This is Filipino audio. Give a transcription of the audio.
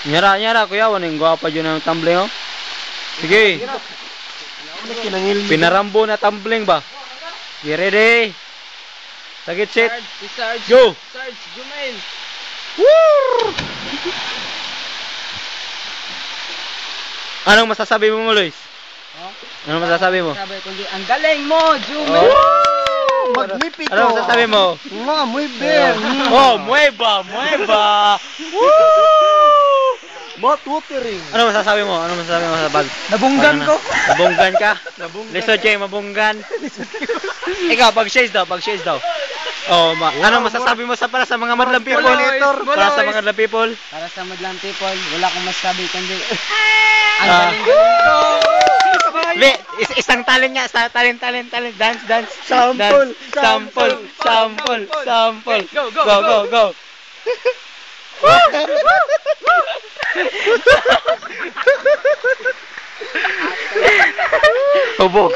Nyara, kuya, waning gwapa dyan ang tumbling, oh. Sige. Pinarambo na tumbling ba? You ready? Tagit sit. Go! Sarge, Jumail. Woo! Anong masasabi mo, Luis? Oh? Anong masasabi mo? Sabi kundi, ang galing mo, Jumail. Oh! Magnifico. Anong masasabi mo? Muy bien. Oh, mueva! Woo! Mouth-watering. Ano masasabi mo? Ano masasabi mo sa bag? Nabunggan ko. Nabunggan ka? Lisod kayo, mabunggan. Ikaw, pag-shades daw. Oh, ano masasabi mo para sa mga madlang people? Para sa mga madlang people? Para sa madlang people, wala akong masabi kundi, ang galing ko. Isang talent nga, talent. Dance. Sample. Go. Hubog.